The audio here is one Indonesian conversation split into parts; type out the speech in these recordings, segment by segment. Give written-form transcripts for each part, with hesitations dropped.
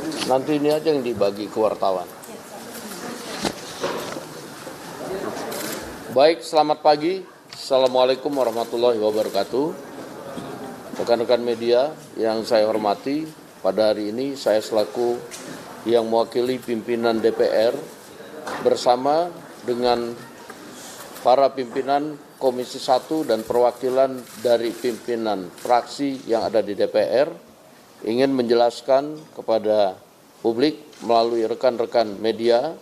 Nanti ini aja yang dibagi ke wartawan. Baik, selamat pagi. Assalamualaikum warahmatullahi wabarakatuh. Rekan-rekan media yang saya hormati, pada hari ini saya selaku yang mewakili pimpinan DPR bersama dengan para pimpinan Komisi 1 dan perwakilan dari pimpinan fraksi yang ada di DPR ingin menjelaskan kepada publik melalui rekan-rekan media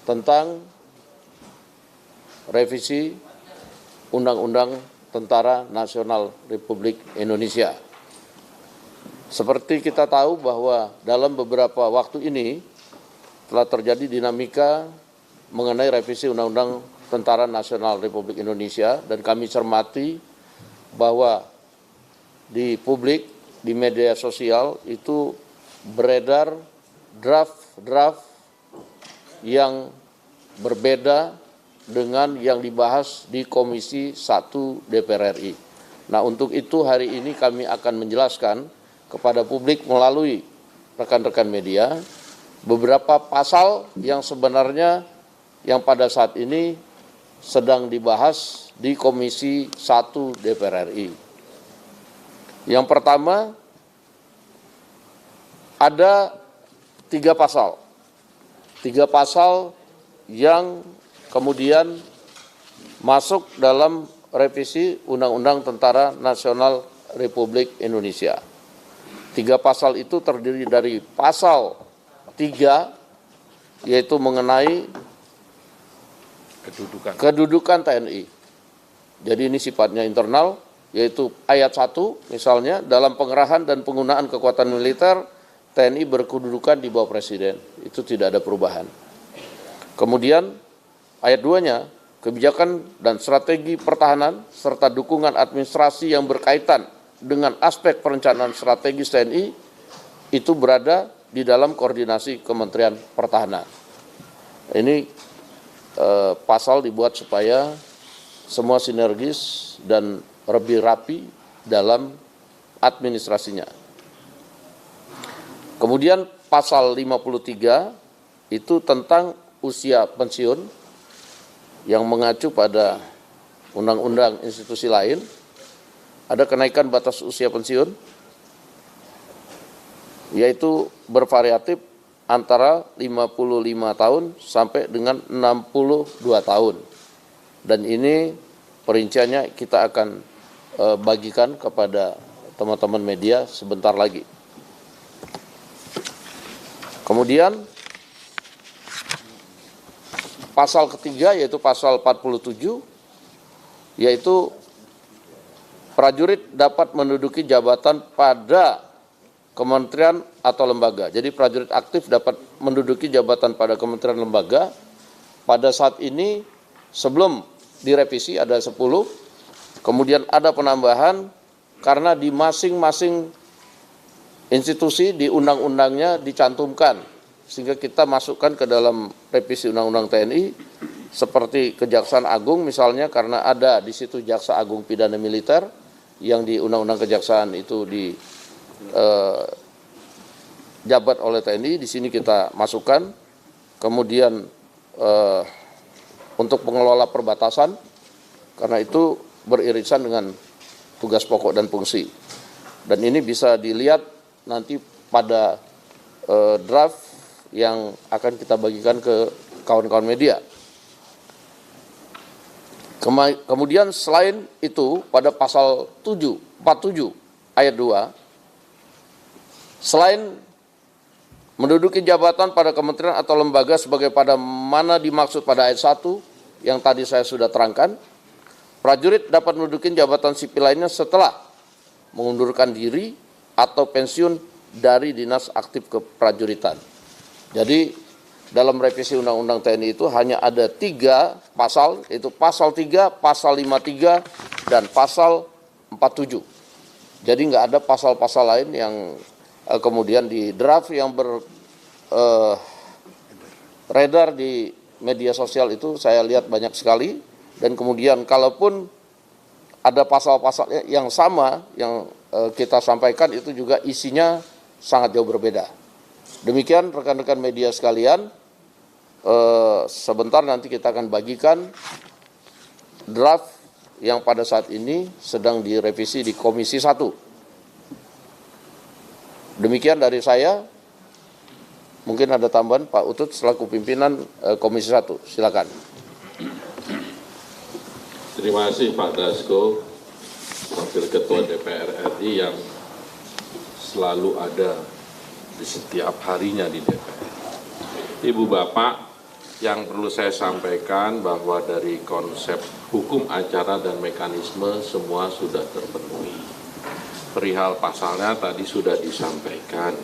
tentang revisi Undang-Undang Tentara Nasional Republik Indonesia. Seperti kita tahu bahwa dalam beberapa waktu ini telah terjadi dinamika mengenai revisi Undang-Undang Tentara Nasional Republik Indonesia, dan kami cermati bahwa di publik, di media sosial itu beredar draft-draft yang berbeda dengan yang dibahas di Komisi 1 DPR RI. Nah, untuk itu hari ini kami akan menjelaskan kepada publik melalui rekan-rekan media beberapa pasal yang sebenarnya yang pada saat ini sedang dibahas di Komisi 1 DPR RI. Yang pertama, ada 3 pasal. 3 pasal yang kemudian masuk dalam revisi Undang-Undang Tentara Nasional Republik Indonesia. 3 pasal itu terdiri dari pasal 3, yaitu mengenai kedudukan TNI. Jadi ini sifatnya internal, yaitu ayat 1 misalnya, dalam pengerahan dan penggunaan kekuatan militer, TNI berkedudukan di bawah Presiden. Itu tidak ada perubahan. Kemudian ayat 2-nya, kebijakan dan strategi pertahanan serta dukungan administrasi yang berkaitan dengan aspek perencanaan strategis TNI itu berada di dalam koordinasi Kementerian Pertahanan. Ini pasal dibuat supaya semua sinergis dan lebih rapi dalam administrasinya. Kemudian pasal 53 itu tentang usia pensiun yang mengacu pada undang-undang institusi lain. Ada kenaikan batas usia pensiun, yaitu bervariatif antara 55 tahun sampai dengan 62 tahun. Dan ini perinciannya kita akan bagikan kepada teman-teman media sebentar lagi. Kemudian pasal ketiga yaitu pasal 47, yaitu prajurit dapat menduduki jabatan pada kementerian atau lembaga. Jadi prajurit aktif dapat menduduki jabatan pada kementerian lembaga. Pada saat ini sebelum direvisi ada 10, kemudian ada penambahan karena di masing-masing institusi di undang-undangnya dicantumkan, sehingga kita masukkan ke dalam revisi Undang-Undang TNI seperti Kejaksaan Agung misalnya, karena ada di situ Jaksa Agung Pidana Militer yang di Undang-Undang Kejaksaan itu jabat oleh TNI, di sini kita masukkan. Kemudian untuk pengelola perbatasan, karena itu beririsan dengan tugas pokok dan fungsi. Dan ini bisa dilihat nanti pada draft yang akan kita bagikan ke kawan-kawan media. Kemudian selain itu pada pasal 47 ayat 2, selain menduduki jabatan pada kementerian atau lembaga sebagai pada mana dimaksud pada ayat 1 yang tadi saya sudah terangkan, prajurit dapat menduduki jabatan sipil lainnya setelah mengundurkan diri atau pensiun dari dinas aktif keprajuritan. Jadi dalam revisi Undang-Undang TNI itu hanya ada 3 pasal, yaitu pasal 3, pasal 53, dan pasal 47. Jadi nggak ada pasal-pasal lain yang kemudian di draft yang beredar di media sosial itu saya lihat banyak sekali. Dan kemudian kalaupun ada pasal-pasal yang sama yang kita sampaikan itu juga isinya sangat jauh berbeda. Demikian rekan-rekan media sekalian, sebentar nanti kita akan bagikan draft yang pada saat ini sedang direvisi di Komisi 1. Demikian dari saya. Mungkin ada tambahan Pak Utut selaku pimpinan Komisi 1. Silakan. Terima kasih Pak Dasko, Wakil Ketua DPR RI yang selalu ada di setiap harinya di DPR. Ibu Bapak, yang perlu saya sampaikan bahwa dari konsep hukum acara dan mekanisme semua sudah terpenuhi. Perihal pasalnya tadi sudah disampaikan.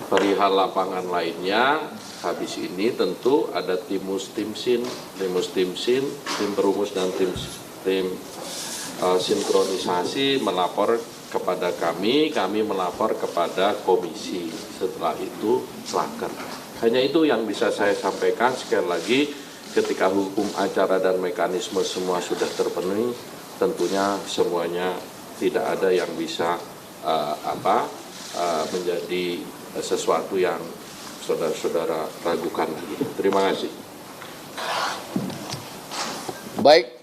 Perihal lapangan lainnya, habis ini tentu ada tim sin, tim perumus dan tim sinkronisasi melapor kepada kami melapor kepada komisi. Setelah itu Slaker. Hanya itu yang bisa saya sampaikan. Sekali lagi, ketika hukum acara dan mekanisme semua sudah terpenuhi, tentunya semuanya tidak ada yang bisa menjadi sesuatu yang saudara-saudara ragukan lagi. Terima kasih. Baik.